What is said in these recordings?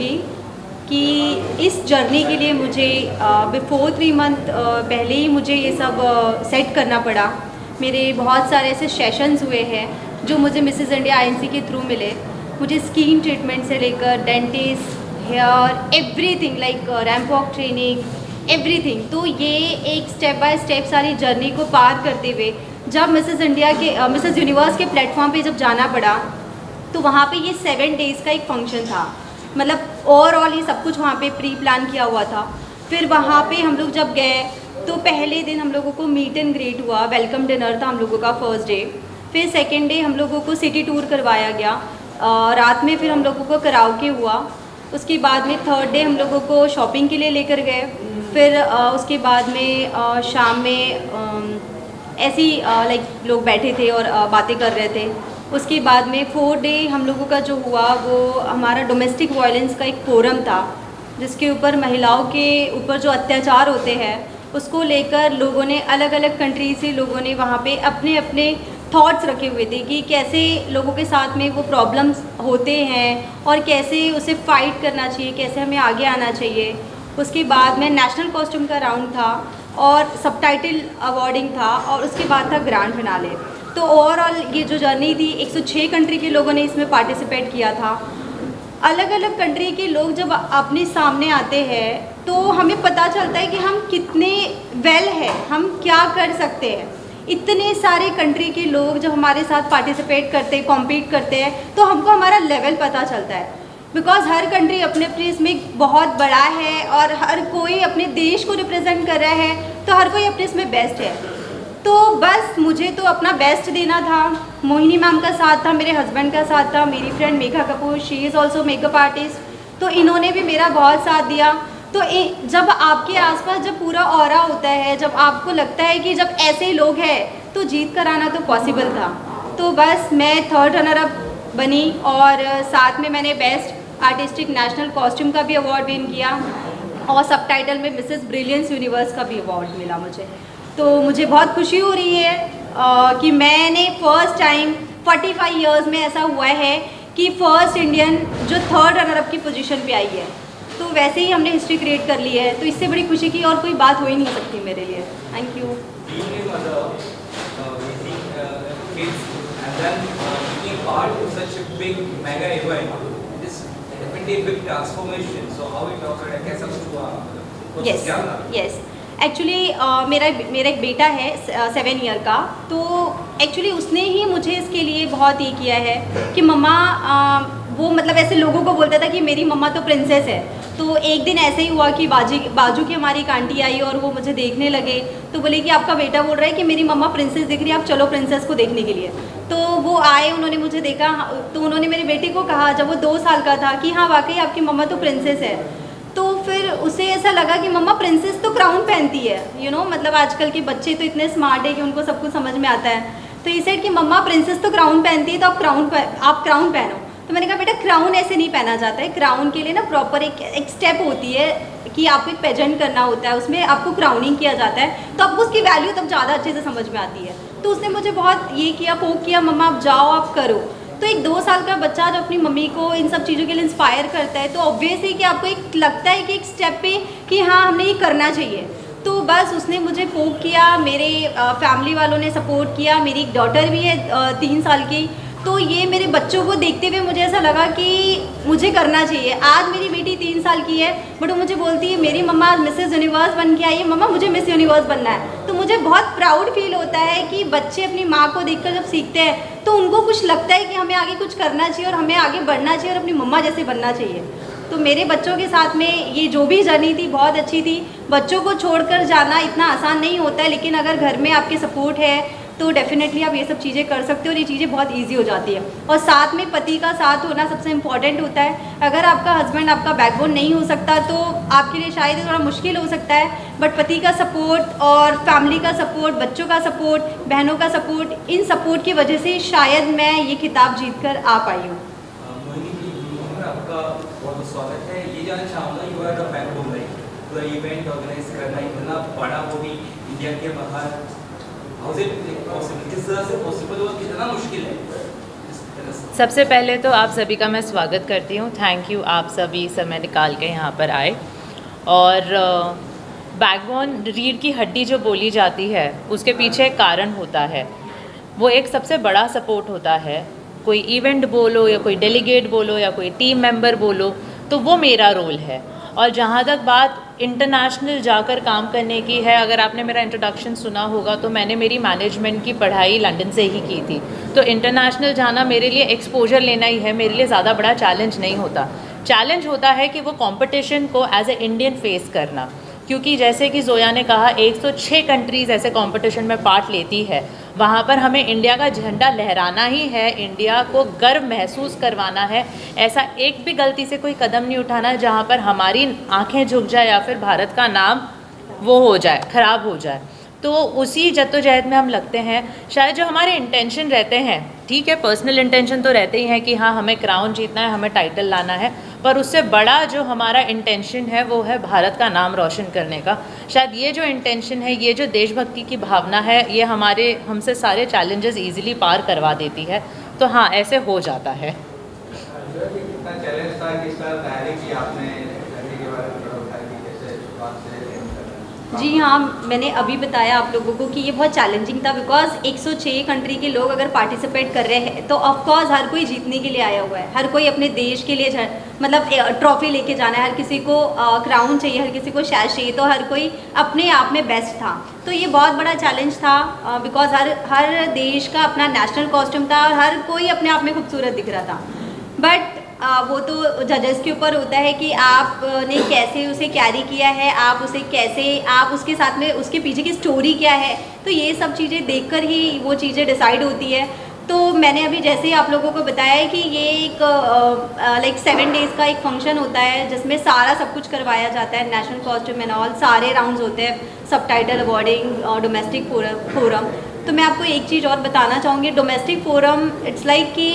बोलूँगी कि इस जर्नी के लिए मुझे बिफोर 3 मंथ पहले ही मुझे ये सब सेट करना पड़ा। मेरे बहुत सारे ऐसे सेशंस हुए हैं जो मुझे मिसेस इंडिया आईएनसी के थ्रू मिले। मुझे स्किन ट्रीटमेंट से लेकर dentist, hair, everything like ramp walk training, everything. तो ये एक स्टेप बाय स्टेप सारी जर्नी को पार करते हुए जब मिसेस इंडिया के मिसेस यूनिवर्स के प्लेटफॉर्म पे जब जाना पड़ा, तो वहाँ पे ये 7 डेज़ का एक फंक्शन था। मतलब ओवरऑल ये सब कुछ वहाँ पे प्री प्लान किया हुआ था। फिर वहाँ पे हम लोग जब गए तो पहले दिन हम लोगों को मीट एंड ग्रीट हुआ, वेलकम डिनर था हम लोगों का फर्स्ट डे। फिर सेकेंड डे हम लोगों को सिटी टूर करवाया गया। रात में फिर हम लोगों को कराओके हुआ। उसके बाद में थर्ड डे हम लोगों को शॉपिंग के लिए लेकर गए। फिर उसके बाद में शाम में ऐसे ही लाइक लोग बैठे थे और बातें कर रहे थे। उसके बाद में 4th डे हम लोगों का जो हुआ वो हमारा डोमेस्टिक वायलेंस का एक फोरम था, जिसके ऊपर महिलाओं के ऊपर जो अत्याचार होते हैं उसको लेकर लोगों ने अलग अलग कंट्री से लोगों ने वहाँ पे अपने अपने थॉट्स रखे हुए थे कि कैसे लोगों के साथ में वो प्रॉब्लम्स होते हैं और कैसे उसे फाइट करना चाहिए, कैसे हमें आगे आना चाहिए। उसके बाद में नेशनल कॉस्ट्यूम का राउंड था और सबटाइटल अवार्डिंग था और उसके बाद था ग्रैंड फिनाले। तो ओवरऑल ये जो जर्नी थी 106 कंट्री के लोगों ने इसमें पार्टिसिपेट किया था। अलग अलग कंट्री के लोग जब अपने सामने आते हैं तो हमें पता चलता है कि हम कितने वेल हैं, हम क्या कर सकते हैं। इतने सारे कंट्री के लोग जब हमारे साथ पार्टिसिपेट करते हैं, कॉम्पीट करते हैं, तो हमको हमारा लेवल पता चलता है। बिकॉज हर कंट्री अपने अपने इसमें बहुत बड़ा है और हर कोई अपने देश को रिप्रेजेंट कर रहा है, तो हर कोई अपने इसमें बेस्ट है। तो बस मुझे तो अपना बेस्ट देना था। मोहिनी मैम का साथ था, मेरे हस्बैंड का साथ था, मेरी friend Megha Kapoor, she is also makeup artist, तो इन्होंने भी मेरा बहुत साथ दिया। तो जब आपके आसपास जब पूरा ऑरा होता है, जब आपको लगता है कि जब ऐसे लोग हैं तो जीत कर आना तो पॉसिबल था। तो बस मैं 3rd रनर अप बनी और साथ में मैंने बेस्ट आर्टिस्टिक नेशनल कॉस्ट्यूम का भी अवार्ड विन किया और सबटाइटल में मिसेस ब्रिलियंस यूनिवर्स का भी अवार्ड मिला मुझे। तो मुझे बहुत खुशी हो रही है कि मैंने फर्स्ट टाइम 45 इयर्स में ऐसा हुआ है कि फर्स्ट इंडियन जो 3rd रनर अप की पोजीशन पे आई है। तो वैसे ही हमने हिस्ट्री क्रिएट कर ली है, तो इससे बड़ी खुशी की और कोई बात हो ही नहीं सकती मेरे लिए। Thank you. Yes yes, actually मेरा एक बेटा है 7 ईयर का। तो एक्चुअली उसने ही मुझे इसके लिए बहुत ये किया है कि मम्मा वो मतलब ऐसे लोगों को बोलता था कि मेरी मम्मा तो प्रिंसेस है। तो एक दिन ऐसे ही हुआ कि बाजू की हमारी एक आंटी आई और वो मुझे देखने लगे, तो बोले कि आपका बेटा बोल रहा है कि मेरी मम्मा प्रिंसेस दिख रही है, आप चलो प्रिंसेस को देखने के लिए। तो वो आए, उन्होंने मुझे देखा, तो उन्होंने मेरे बेटे को कहा जब वो 2 साल का था कि हाँ वाकई आपकी मम्मा तो प्रिंसेस है। तो फिर उसे ऐसा लगा कि मम्मा प्रिंसेस तो क्राउन पहनती है, मतलब आजकल के बच्चे तो इतने स्मार्ट है कि उनको सब कुछ समझ में आता है। तो ये सेड कि मम्मा प्रिंसेस तो क्राउन पहनती है, तो आप क्राउन पहनो। तो मैंने कहा बेटा क्राउन ऐसे नहीं पहना जाता है, क्राउन के लिए ना प्रॉपर एक स्टेप होती है कि आपको एक पेजेंट करना होता है, उसमें आपको क्राउनिंग किया जाता है, तो आपको उसकी वैल्यू तब ज़्यादा अच्छे से समझ में आती है। तो उसने मुझे बहुत ये किया, पोक किया, मम्मा आप जाओ आप करो। तो एक 2 साल का बच्चा जो अपनी मम्मी को इन सब चीज़ों के लिए इंस्पायर करता है, तो ऑब्वियस है कि आपको एक लगता है कि एक स्टेप पे कि हाँ हमने ये करना चाहिए। तो बस उसने मुझे पोक किया, मेरे फैमिली वालों ने सपोर्ट किया। मेरी एक डॉटर भी है 3 साल की। तो ये मेरे बच्चों को देखते हुए मुझे ऐसा लगा कि मुझे करना चाहिए। आज मेरी बेटी 3 साल की है, बट वो मुझे बोलती है मेरी मम्मा मिसेस यूनिवर्स बन के आई है, मम्मा मुझे मिस यूनिवर्स बनना है। तो मुझे बहुत प्राउड फील होता है कि बच्चे अपनी माँ को देखकर जब सीखते हैं तो उनको कुछ लगता है कि हमें आगे कुछ करना चाहिए और हमें आगे बढ़ना चाहिए और अपनी मम्मा जैसे बनना चाहिए। तो मेरे बच्चों के साथ में ये जो भी जर्नी थी बहुत अच्छी थी। बच्चों को छोड़कर जाना इतना आसान नहीं होता है, लेकिन अगर घर में आपके सपोर्ट है तो डेफिनेटली आप ये सब चीज़ें कर सकते हो और ये चीज़ें बहुत इजी हो जाती है। और साथ में पति का साथ होना सबसे इम्पॉर्टेंट होता है। अगर आपका हस्बैंड आपका बैकबोन नहीं हो सकता तो आपके लिए शायद थोड़ा मुश्किल हो सकता है, बट पति का सपोर्ट और फैमिली का सपोर्ट, बच्चों का सपोर्ट, बहनों का सपोर्ट, इन सपोर्ट की वजह से शायद मैं ये खिताब जीत कर आ पाई हूँ। आपका बहुत स्वागत है। ये जानना चाहूँगा you are the backbone, like पूरा इवेंट ऑर्गेनाइज करना इतना बड़ा, वो भी इंडिया के बाहर, हाउ इज इट पॉसिबल, किस तरह से पॉसिबल और कितना मुश्किल है इस तरह से? सबसे पहले तो आप सभी का मैं स्वागत करती हूँ। थैंक यू, आप सभी समय निकाल के यहाँ पर आए। और बैकबोन, रीढ़ की हड्डी जो बोली जाती है उसके पीछे एक कारण होता है, वो एक सबसे बड़ा सपोर्ट होता है। कोई इवेंट बोलो या कोई डेलीगेट बोलो या कोई टीम मेंबर बोलो, तो वो मेरा रोल है। और जहाँ तक बात इंटरनेशनल जाकर काम करने की है, अगर आपने मेरा इंट्रोडक्शन सुना होगा तो मैंने मेरी मैनेजमेंट की पढ़ाई लंदन से ही की थी। तो इंटरनेशनल जाना मेरे लिए एक्सपोजर लेना ही है, मेरे लिए ज़्यादा बड़ा चैलेंज नहीं होता। चैलेंज होता है कि वो कंपटीशन को एज ए इंडियन फेस करना, क्योंकि जैसे कि जोया ने कहा 106 कंट्रीज़ ऐसे कंपटीशन में पार्ट लेती है। वहाँ पर हमें इंडिया का झंडा लहराना ही है, इंडिया को गर्व महसूस करवाना है। ऐसा एक भी गलती से कोई कदम नहीं उठाना जहाँ पर हमारी आंखें झुक जाए या फिर भारत का नाम वो हो जाए, ख़राब हो जाए। तो उसी जद्दोजहद में हम लगते हैं। शायद जो हमारे इंटेंशन रहते हैं, ठीक है, पर्सनल इंटेंशन तो रहते ही हैं कि हाँ हमें क्राउन जीतना है, हमें टाइटल लाना है, पर उससे बड़ा जो हमारा इंटेंशन है वो है भारत का नाम रोशन करने का। शायद ये जो इंटेंशन है, ये जो देशभक्ति की भावना है, ये हमसे सारे चैलेंजेस ईजिली पार करवा देती है। तो हाँ, ऐसे हो जाता है। कितना चैलेंज था, किस तरह तैयारी की आपने के बारे में बताया कि कैसे शुरुआत से? जी हाँ, मैंने अभी बताया आप लोगों को कि ये बहुत चैलेंजिंग था, बिकॉज 106 कंट्री के लोग अगर पार्टिसिपेट कर रहे हैं तो ऑफकोर्स हर कोई जीतने के लिए आया हुआ है, हर कोई अपने देश के लिए मतलब ट्रॉफी लेके जाना है, हर किसी को क्राउन चाहिए, हर किसी को शैश चाहिए, तो हर कोई अपने आप में बेस्ट था। तो ये बहुत बड़ा चैलेंज था, बिकॉज हर देश का अपना नेशनल कॉस्ट्यूम था और हर कोई अपने आप में खूबसूरत दिख रहा था। बट वो तो जजेस के ऊपर होता है कि आपने कैसे उसे कैरी किया है, आप उसे कैसे, आप उसके साथ में उसके पीछे की स्टोरी क्या है, तो ये सब चीज़ें देखकर ही वो चीज़ें डिसाइड होती है। तो मैंने अभी जैसे ही आप लोगों को बताया है कि ये एक लाइक 7 डेज़ का एक फंक्शन होता है जिसमें सारा सब कुछ करवाया जाता है, नेशनल कॉस्ट्यूम एंड ऑल, सारे राउंड्स होते हैं, सबटाइटल अवॉर्डिंग, डोमेस्टिक फोरम। तो मैं आपको एक चीज़ और बताना चाहूँगी, डोमेस्टिक फोरम इट्स लाइक कि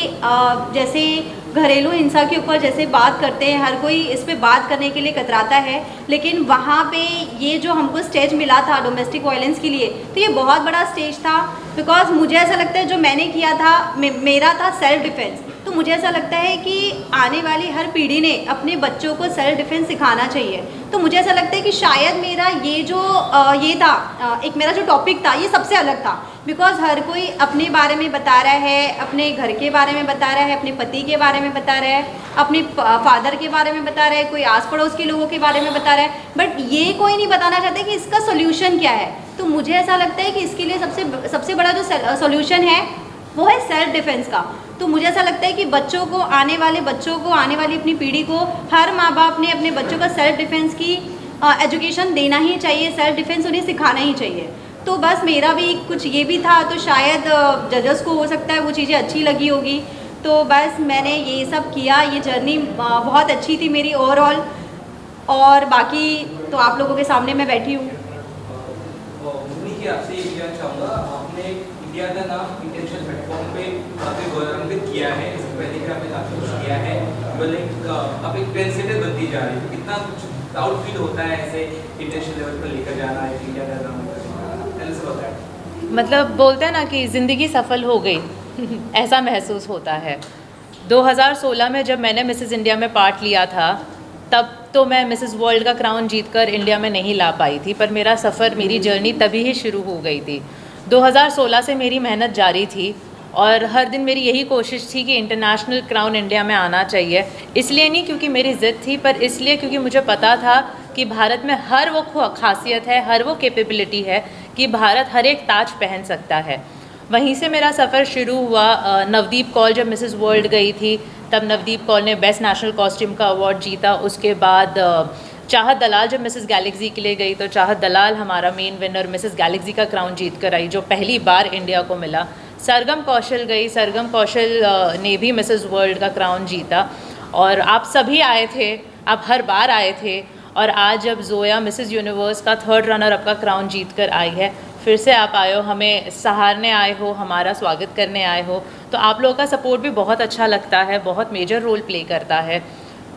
जैसे घरेलू हिंसा के ऊपर जैसे बात करते हैं, हर कोई इस पे बात करने के लिए कतराता है, लेकिन वहाँ पे ये जो हमको स्टेज मिला था डोमेस्टिक वायलेंस के लिए, तो ये बहुत बड़ा स्टेज था। बिकॉज मुझे ऐसा लगता है जो मैंने किया था मेरा था सेल्फ डिफेंस। तो मुझे ऐसा लगता है कि आने वाली हर पीढ़ी ने अपने बच्चों को सेल्फ डिफेंस सिखाना चाहिए। तो मुझे ऐसा लगता है कि शायद मेरा ये जो ये था एक मेरा जो टॉपिक था, ये सबसे अलग था, बिकॉज हर कोई अपने बारे में बता रहा है, अपने घर के बारे में बता रहा है, अपने पति के बारे में बता रहा है, अपने फादर के बारे में बता रहा है, कोई आस पड़ोस के लोगों के बारे में बता रहा है, बट ये कोई नहीं बताना चाहता कि इसका सोल्यूशन क्या है। तो मुझे ऐसा लगता है कि इसके लिए सबसे बड़ा जो सोल्यूशन है वो है सेल्फ डिफेंस का। तो मुझे ऐसा लगता है कि बच्चों को, आने वाले अपनी पीढ़ी को, हर माँ बाप ने अपने बच्चों का सेल्फ डिफेंस की एजुकेशन देना ही चाहिए, सेल्फ डिफेंस उन्हें सिखाना ही चाहिए। तो बस मेरा भी कुछ ये भी था, तो शायद जजेस को हो सकता है वो चीज़ें अच्छी लगी होगी। तो बस मैंने ये सब किया, ये जर्नी बहुत अच्छी थी मेरी ओवरऑल, और बाकी तो आप लोगों के सामने मैं बैठी हूँ। आपसे ये जानना चाहूँगा, आपने इंडिया का नाम इंटरनेशनल प्लेटफॉर्म पे काफ़ी गौरवान्वित किया है, इससे पहले भी आपने काफ़ी कुछ किया है, आप एक ट्रेंडसेटर बनती जा रही है, कितना कुछ प्राउड फील होता है ऐसे इंटरनेशनल लेवल पर लेकर जाना है, इंडिया का नाम बताया। मतलब बोलते हैं ना कि ज़िंदगी सफल हो गई ऐसा महसूस होता है। 2016 में जब मैंने मिसेस इंडिया में पार्ट लिया था, तब तो मैं मिसेस वर्ल्ड का क्राउन जीतकर इंडिया में नहीं ला पाई थी, पर मेरा सफ़र, मेरी जर्नी तभी ही शुरू हो गई थी। 2016 से मेरी मेहनत जारी थी और हर दिन मेरी यही कोशिश थी कि इंटरनेशनल क्राउन इंडिया में आना चाहिए। इसलिए नहीं क्योंकि मेरी ज़िद थी, पर इसलिए क्योंकि मुझे पता था कि भारत में हर वो खासियत है, हर वो कैपेबिलिटी है कि भारत हर एक ताज पहन सकता है। वहीं से मेरा सफ़र शुरू हुआ। नवदीप कौल जब मिसेस वर्ल्ड गई थी, तब नवदीप कौल ने बेस्ट नेशनल कॉस्ट्यूम का अवार्ड जीता। उसके बाद चाहत दलाल जब मिसेस गैलेक्सी के लिए गई, तो चाहत दलाल हमारा मेन विनर मिसेस गैलेक्सी का क्राउन जीत कर आई, जो पहली बार इंडिया को मिला। सरगम कौशल गई, सरगम कौशल ने भी मिसेस वर्ल्ड का क्राउन जीता। और आप सभी आए थे, आप हर बार आए थे, और आज जब जोया मिसेस यूनिवर्स का 3rd रनर अप का क्राउन जीत कर आई है, फिर से आप आए हो, हमें सहारने आए हो, हमारा स्वागत करने आए हो, तो आप लोगों का सपोर्ट भी बहुत अच्छा लगता है, बहुत मेजर रोल प्ले करता है।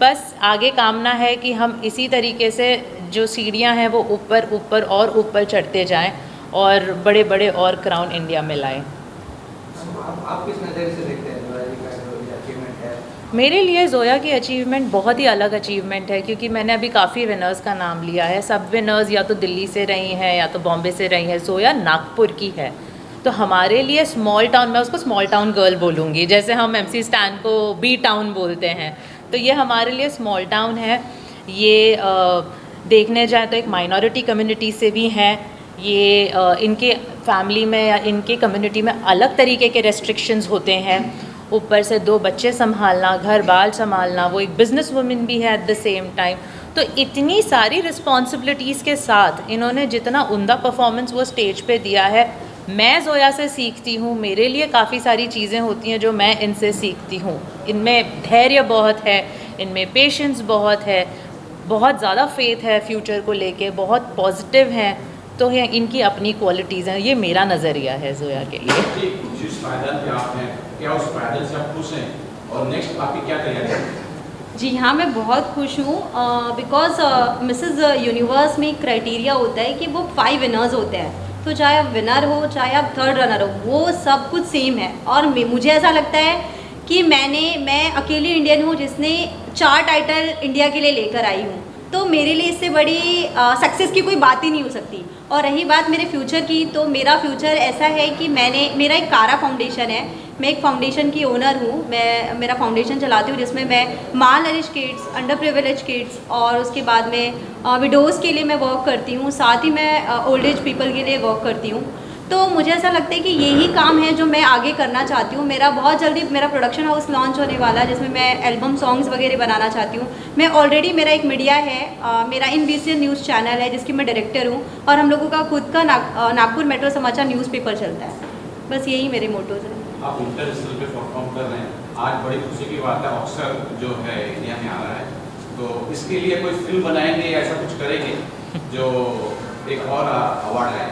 बस आगे कामना है कि हम इसी तरीके से जो सीढ़ियां हैं वो ऊपर ऊपर और ऊपर चढ़ते जाएं और बड़े बड़े और क्राउन इंडिया में लाएं। आप किस नज़र से देखते हैं मेरे लिए ज़ोया की अचीवमेंट बहुत ही अलग अचीवमेंट है, क्योंकि मैंने अभी काफ़ी विनर्स का नाम लिया है। सब विनर्स या तो दिल्ली से रही हैं या तो बॉम्बे से रही हैं। ज़ोया नागपुर की है, तो हमारे लिए स्मॉल टाउन, मैं उसको स्मॉल टाउन गर्ल बोलूँगी, जैसे हम MC स्टैन को बी टाउन बोलते हैं, तो ये हमारे लिए स्मॉल टाउन है। ये देखने जाए तो एक माइनॉरिटी कम्युनिटी से भी हैं। ये इनके फैमिली में या इनके कम्युनिटी में अलग तरीके के रेस्ट्रिक्शंस होते हैं। ऊपर से 2 बच्चे संभालना, घर बार संभालना, वो एक बिज़नेस वुमन भी है एट द सेम टाइम। तो इतनी सारी रिस्पॉन्सिबिलिटीज़ के साथ इन्होंने जितना उम्दा परफॉर्मेंस वो स्टेज पे दिया है, मैं ज़ोया से सीखती हूँ। मेरे लिए काफ़ी सारी चीज़ें होती हैं जो मैं इनसे सीखती हूँ। इनमें धैर्य बहुत है, इनमें पेशेंस बहुत है, बहुत ज़्यादा फेथ है फ्यूचर को लेके, बहुत पॉजिटिव हैं। तो ये इनकी अपनी क्वालिटीज़ हैं। ये मेरा नज़रिया है ज़ोया के लिए। जिस पैदल पे आप हैं, क्या उस पैदल से आप खुश हैं और नेक्स्ट आपकी क्या तैयारी है? जी हाँ, मैं बहुत खुश हूँ बिकॉज मिसेस यूनिवर्स में क्राइटेरिया होता है कि वो 5 विनर्स होते हैं। तो चाहे आप विनर हो, चाहे आप 3rd रनर हो, वो सब कुछ सेम है। और मुझे ऐसा लगता है कि मैं अकेली इंडियन हूँ जिसने 4 टाइटल इंडिया के लिए लेकर आई हूँ। तो मेरे लिए इससे बड़ी सक्सेस की कोई बात ही नहीं हो सकती। और रही बात मेरे फ्यूचर की, तो मेरा फ्यूचर ऐसा है कि मेरा एक कारा फाउंडेशन है। मैं एक फाउंडेशन की ओनर हूँ। मैं मेरा फाउंडेशन चलाती हूँ जिसमें मैं malnourish kids, under privilege kids और उसके बाद में विडोज़ के लिए मैं वर्क करती हूँ। साथ ही मैं ओल्ड एज पीपल के लिए वर्क करती हूँ। तो मुझे ऐसा लगता है कि यही काम है जो मैं आगे करना चाहती हूँ। मेरा बहुत जल्दी मेरा प्रोडक्शन हाउस लॉन्च होने वाला है जिसमें मैं एल्बम सॉन्ग्स वगैरह बनाना चाहती हूँ। मैं ऑलरेडी मेरा एक मीडिया है, मेरा INVCN न्यूज़ चैनल है जिसकी मैं डायरेक्टर हूँ। और हम लोगों का खुद का नागपुर मेट्रो समाचार न्यूज़पेपर चलता है। बस यही मेरे मोटोज हैं। आप इंटरनेशनल पे परफॉर्म कर रहे हैं, आज बड़ी खुशी की बात है, ऑस्कर जो है इंडिया में आ रहा है, तो इसके लिए कोई फिल्म बनाएंगे, ऐसा कुछ करेंगे जो एक और अवार्ड है?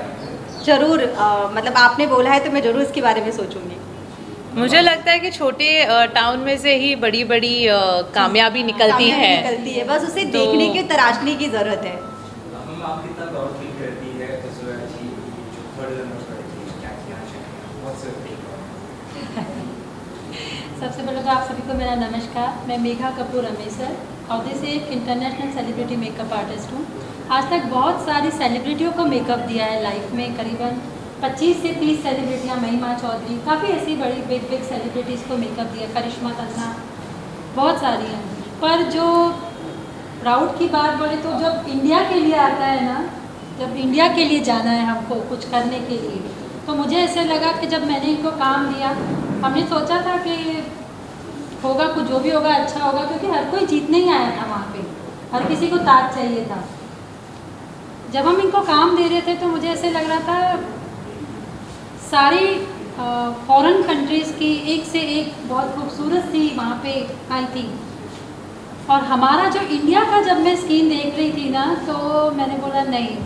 ज़रूर, मतलब आपने बोला है तो मैं ज़रूर इसके बारे में सोचूंगी। मुझे लगता है कि छोटे टाउन में से ही बड़ी बड़ी कामयाबी निकलती है। बस उसे तो देखने की, तराशने की ज़रूरत है। हम आप कितना प्राउड फील करती है तो ज़ोया जी जो 3rd रनर थी, क्या कहना चाहेंगे? बहुत से सबसे पहले तो आप सभी को मेरा नमस्कार। मैं मेघा कपूर अमेसर और से एक इंटरनेशनल सेलिब्रिटी मेकअप आर्टिस्ट हूँ। आज तक बहुत सारी सेलिब्रिटियों को मेकअप दिया है लाइफ में, करीबन 25 से 30 सेलिब्रिटियाँ, महिमा चौधरी, काफ़ी ऐसी बड़ी बिग सेलिब्रिटीज़ को मेकअप दिया, करिश्मा तन्ना, बहुत सारी हैं। पर जो प्राउड की बात बोले तो जब इंडिया के लिए आता है ना, जब इंडिया के लिए जाना है हमको कुछ करने के लिए, तो मुझे ऐसे लगा कि जब मैंने इनको काम दिया, हमने सोचा था कि होगा कुछ, जो भी होगा अच्छा होगा, क्योंकि हर कोई जीतने ही आया था वहाँ पे, हर किसी को ताज चाहिए था। जब हम इनको काम दे रहे थे तो मुझे ऐसे लग रहा था सारी फॉरेन कंट्रीज़ की एक से एक बहुत खूबसूरत सी वहाँ पे आई थी। और हमारा जो इंडिया का जब मैं स्किन देख रही थी ना, तो मैंने बोला नहीं,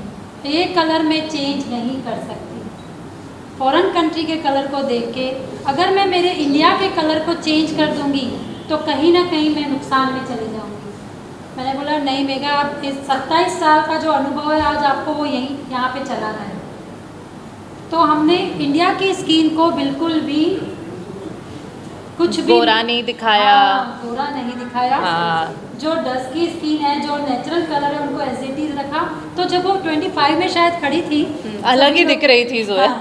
एक कलर में चेंज नहीं कर सकती। फॉरेन कंट्री के कलर को देख के अगर मैं मेरे इंडिया के कलर को चेंज कर दूंगी तो कहीं ना कहीं मैं नुकसान में चली जाऊंगी। मैंने बोला नहीं मेघा, आप इस 27 साल का जो अनुभव है आज आपको वो यहाँ पे चलाना है। तो हमने इंडिया की स्किन को बिल्कुल भी कुछ भी गोरा नहीं दिखाया, गोरा नहीं दिखाया। जो डस्की स्किन है, जो नेचुरल कलर है, उनको एज इट इज रखा। तो जब वो 25 में शायद खड़ी थी, अलग ही दिख रही थी ज़ोया।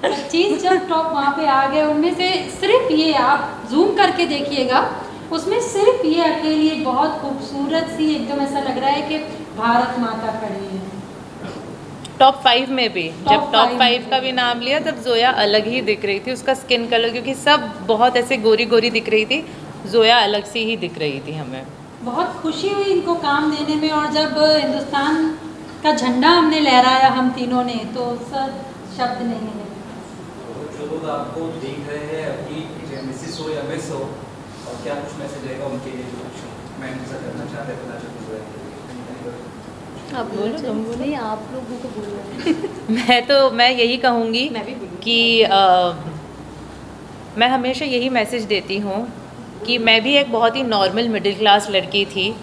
25 जब टॉप वहाँ पे आ गए, उनमें से सिर्फ ये आप जूम करके देखिएगा, उसमें सिर्फ ये अकेली बहुत खूबसूरत सी, एकदम ऐसा लग रहा है कि भारत माता खड़ी है। टॉप 5 में भी जब टॉप 5 का भी नाम लिया तब ज़ोया अलग ही दिख रही थी। उसका स्किन कलर, क्योंकि सब बहुत ऐसे गोरी गोरी दिख रही थी, ज़ोया अलग सी ही दिख रही थी। हमें बहुत खुशी हुई इनको काम देने में। और जब हिंदुस्तान का झंडा हमने लहराया हम तीनों ने, तो सर शब्द नहीं है। जो लोग आपको देख रहे हैं अभी, मिसेस हो या मिस हो, और क्या कुछ मैसेज रहेगा उनके लिए जो कुछ मैं इनसे करना चाहते हैं, पता चलता है? आप बोलो, तुम बोलो। नहीं, आप लोगों को बोलना मैं यही कहूँगी मैं भी बोलूँगी कि मैं हमेशा यही मैसेज देती हूँ कि मैं भी एक बहुत ही नॉर्मल मिडिल क्लास लड़की थी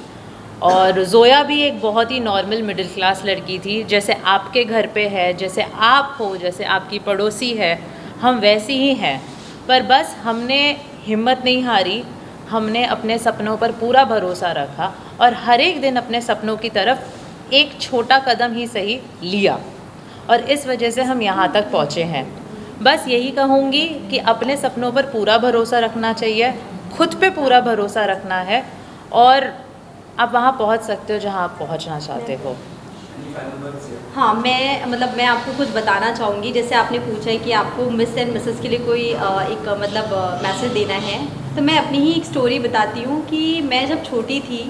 और ज़ोया भी एक बहुत ही नॉर्मल मिडिल क्लास लड़की थी। जैसे आपके घर पे है, जैसे आप हो, जैसे आपकी पड़ोसी है, हम वैसी ही हैं। पर बस हमने हिम्मत नहीं हारी, हमने अपने सपनों पर पूरा भरोसा रखा और हर एक दिन अपने सपनों की तरफ एक छोटा कदम ही सही लिया और इस वजह से हम यहाँ तक पहुँचे हैं। बस यही कहूँगी कि अपने सपनों पर पूरा भरोसा रखना चाहिए, खुद पे पूरा भरोसा रखना है और आप वहाँ पहुँच सकते हो जहाँ आप पहुँचना चाहते हो। हाँ, मैं आपको कुछ बताना चाहूँगी। जैसे आपने पूछा है कि आपको मिस एंड मिसेस के लिए कोई एक मैसेज देना है, तो मैं अपनी ही एक स्टोरी बताती हूँ कि मैं जब छोटी थी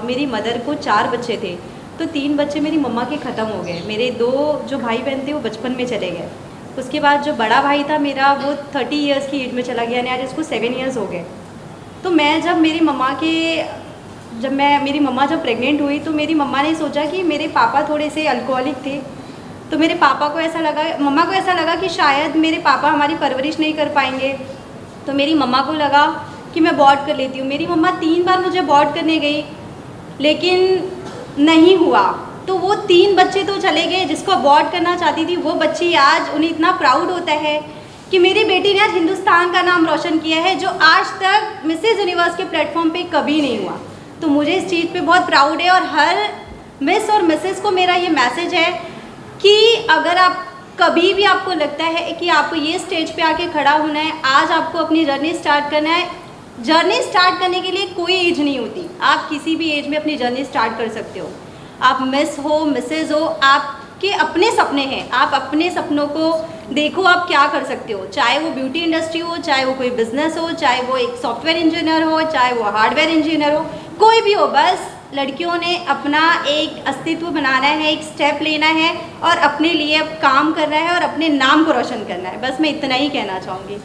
मेरी मदर को 4 बच्चे थे, तो 3 बच्चे मेरी मम्मा के ख़त्म हो गए। मेरे 2 जो भाई बहन थे वो बचपन में चले गए। उसके बाद जो बड़ा भाई था मेरा वो 30 ईयर्स की एज में चला गया, यानी आज उसको 7 ईयर्स हो गए। तो मैं जब मेरी मम्मा जब प्रेग्नेंट हुई तो मेरी मम्मा ने सोचा कि मेरे पापा थोड़े से अल्कोहलिक थे, तो मेरे पापा को ऐसा लगा, मम्मा को ऐसा लगा कि शायद मेरे पापा हमारी परवरिश नहीं कर पाएंगे। तो मेरी मम्मा को लगा कि मैं अबॉर्ट कर लेती हूँ। मेरी मम्मा 3 बार मुझे अबॉर्ट करने गई, लेकिन नहीं हुआ। तो वो 3 बच्चे तो चले गए, जिसको अबॉर्ट करना चाहती थी वो बच्ची आज उन्हें इतना प्राउड होता है कि मेरी बेटी ने आज हिंदुस्तान का नाम रोशन किया है, जो आज तक मिसेस यूनिवर्स के प्लेटफॉर्म पे कभी नहीं हुआ। तो मुझे इस चीज़ पे बहुत प्राउड है और हर मिस और मिसेस को मेरा ये मैसेज है कि अगर आप कभी भी आपको लगता है कि आपको ये स्टेज पे आके खड़ा होना है, आज आपको अपनी जर्नी स्टार्ट करना है। जर्नी स्टार्ट करने के लिए कोई एज नहीं होती, आप किसी भी एज में अपनी जर्नी स्टार्ट कर सकते हो। आप मिस हो, मिसेज हो, आपके अपने सपने हैं, आप अपने सपनों को देखो, आप क्या कर सकते हो। चाहे वो ब्यूटी इंडस्ट्री हो, चाहे वो कोई बिजनेस हो, चाहे वो एक सॉफ्टवेयर इंजीनियर हो, चाहे वो हार्डवेयर इंजीनियर हो, कोई भी हो। बस लड़कियों ने अपना एक अस्तित्व बनाना है, एक स्टेप लेना है और अपने लिए काम करना है और अपने नाम को रोशन करना है। बस मैं इतना ही कहना चाहूँगी।